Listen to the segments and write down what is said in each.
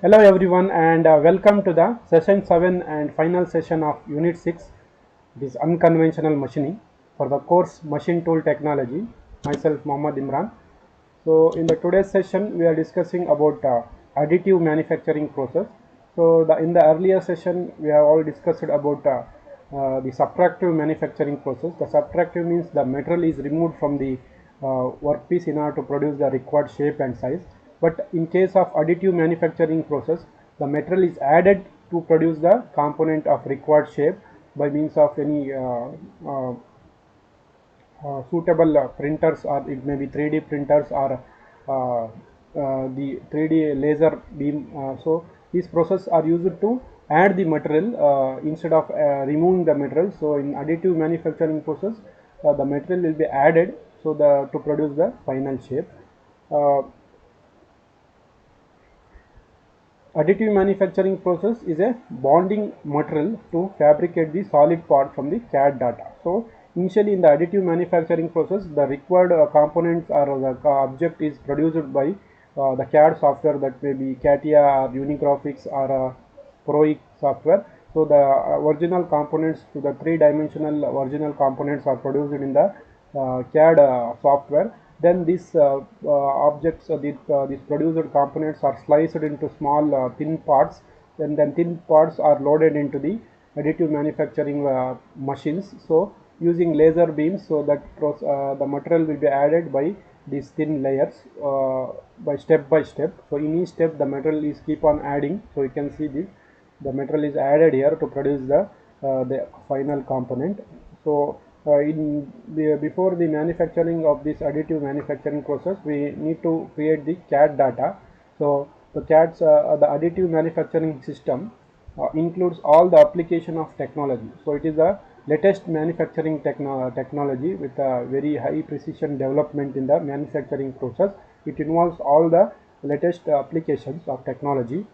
Hello everyone and welcome to the session 7 and final session of unit 6. This unconventional machining for the course machine tool technology. Myself Mohammad Imran. So in the today's session we are discussing about additive manufacturing process. So in the earlier session we have all discussed about the subtractive manufacturing process. The subtractive means the material is removed from the workpiece in order to produce the required shape and size. But in case of additive manufacturing process, the material is added to produce the component of required shape by means of any suitable printers, or it may be 3D printers or the 3D laser beam. So these processes are used to add the material instead of removing the material. So in additive manufacturing process, the material will be added so the to produce the final shape. Uh, Additive manufacturing process is a bonding material to fabricate the solid part from the CAD data. So initially in the additive manufacturing process, the required components or the object is produced by the CAD software, that may be CATIA or Unigraphics or ProIC software. So the original components to the three-dimensional original components are produced in the CAD software. Then these objects, these produced components are sliced into small thin parts, and then thin parts are loaded into the additive manufacturing machines. So using laser beams, so that the material will be added by these thin layers by step. So in each step the material is keep on adding. So you can see this, the material is added here to produce the final component. So before the manufacturing of this additive manufacturing process, we need to create the CAD data. So the additive manufacturing system includes all the application of technology. So it is a latest manufacturing technology with a very high precision development in the manufacturing process. It involves all the latest applications of technology.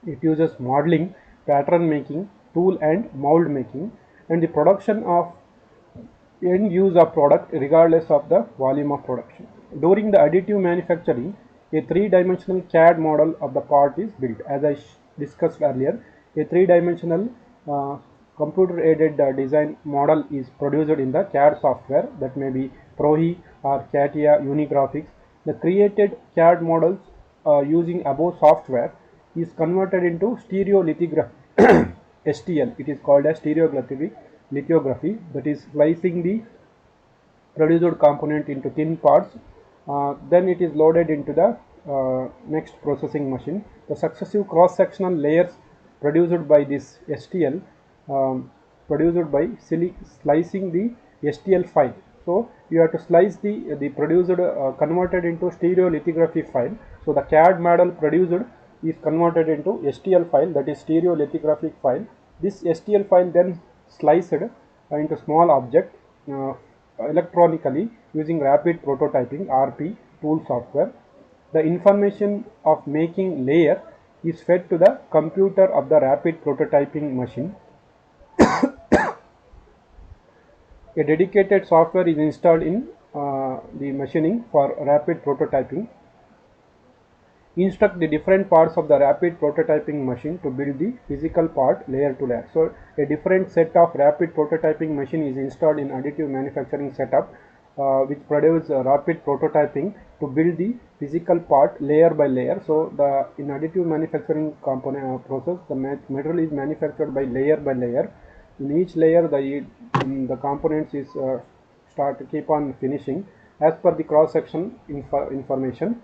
It uses modeling, pattern making, tool and mold making, and the production of end use of product regardless of the volume of production. During the additive manufacturing, a three-dimensional CAD model of the part is built. As I discussed earlier, a three-dimensional computer-aided design model is produced in the CAD software, that may be ProHe or CATIA Unigraphics. The created CAD models using above software is converted into stereolithography STL. It is called as lithography, that is slicing the produced component into thin parts. Then it is loaded into the next processing machine. The successive cross-sectional layers produced by this STL, produced by slicing the STL file. So you have to slice the produced converted into stereolithography file. So the CAD model produced is converted into STL file, that is stereolithographic file. This STL file then sliced into small object electronically using rapid prototyping RP tool software. The information of making layer is fed to the computer of the rapid prototyping machine. A dedicated software is installed in the machining for rapid prototyping. Instruct the different parts of the rapid prototyping machine to build the physical part layer to layer. So a different set of rapid prototyping machine is installed in additive manufacturing setup, which produce rapid prototyping to build the physical part layer by layer. So in additive manufacturing component process, the material is manufactured by layer. In each layer, the components is start to keep on finishing as per the cross section information.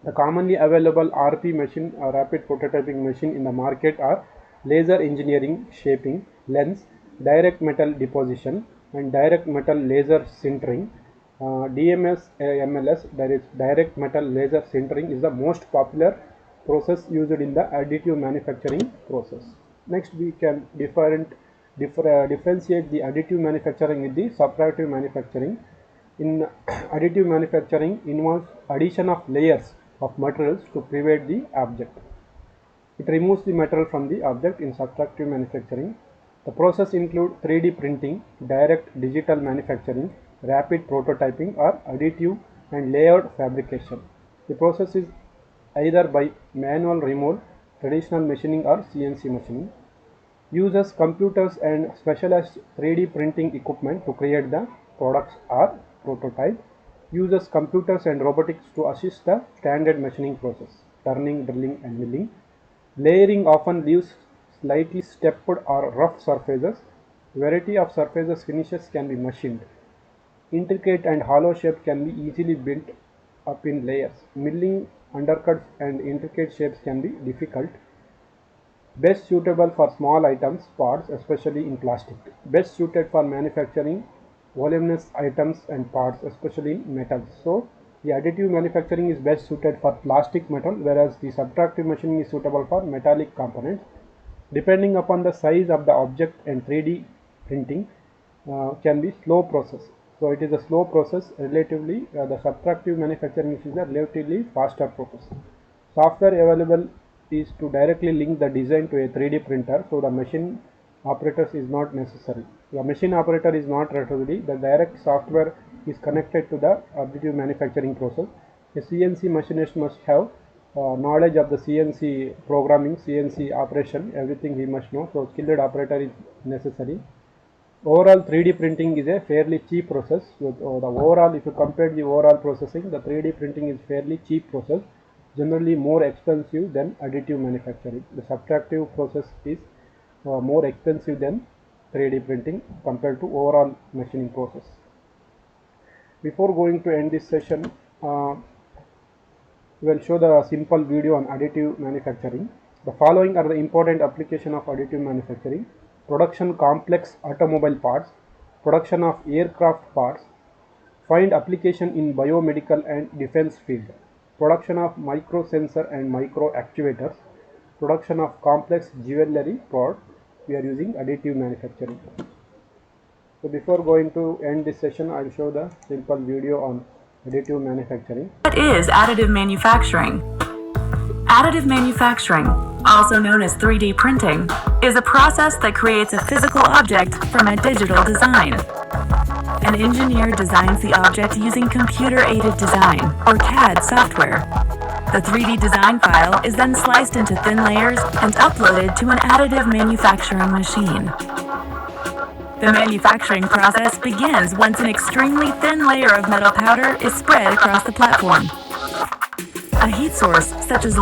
The commonly available RP machine or rapid prototyping machine in the market are laser engineering shaping, lens, direct metal deposition, and direct metal laser sintering. DMS MLS, that is direct metal laser sintering, is the most popular process used in the additive manufacturing process. Next, we can differentiate the additive manufacturing with the subtractive manufacturing. In additive manufacturing involves addition of layers of materials to prevent the object. It removes the metal from the object. In subtractive manufacturing, the process include 3D printing, direct digital manufacturing, rapid prototyping, or additive and layered fabrication. The process is either by manual removal, traditional machining or CNC machining. Uses computers and specialized 3D printing equipment to create the products or prototype. Uses computers and robotics to assist the standard machining process, turning, drilling and milling. Layering often leaves slightly stepped or rough surfaces. Variety of surfaces finishes can be machined. Intricate and hollow shape can be easily built up in layers. Milling, undercuts and intricate shapes can be difficult. Best suitable for small items, parts, especially in plastic. Best suited for manufacturing voluminous items and parts, especially in metals. So the additive manufacturing is best suited for plastic metal, whereas the subtractive machining is suitable for metallic components. Depending upon the size of the object and 3D printing can be slow process. So it is a slow process relatively. The subtractive manufacturing is a relatively faster process. Software available is to directly link the design to a 3D printer, so the machine operators is not necessary. The machine operator is not necessary. The direct software is connected to the additive manufacturing process. A CNC machinist must have knowledge of the CNC programming, CNC operation, everything he must know. So skilled operator is necessary. Overall 3D printing is a fairly cheap process. So the overall, if you compare the overall processing, the 3D printing is fairly cheap process, generally more expensive than additive manufacturing. The subtractive process is more expensive than 3D printing compared to overall machining process. Before going to end this session, we will show the simple video on additive manufacturing. The following are the important application of additive manufacturing: production complex automobile parts, production of aircraft parts, find application in biomedical and defense field, production of micro sensor and micro actuators, production of complex jewelry products. We are using additive manufacturing. So before going to end this session, I will show the simple video on additive manufacturing. What is additive manufacturing? Additive manufacturing, also known as 3D printing, is a process that creates a physical object from a digital design. An engineer designs the object using computer-aided design, or CAD software. The 3D design file is then sliced into thin layers and uploaded to an additive manufacturing machine. The manufacturing process begins once an extremely thin layer of metal powder is spread across the platform. A heat source, such as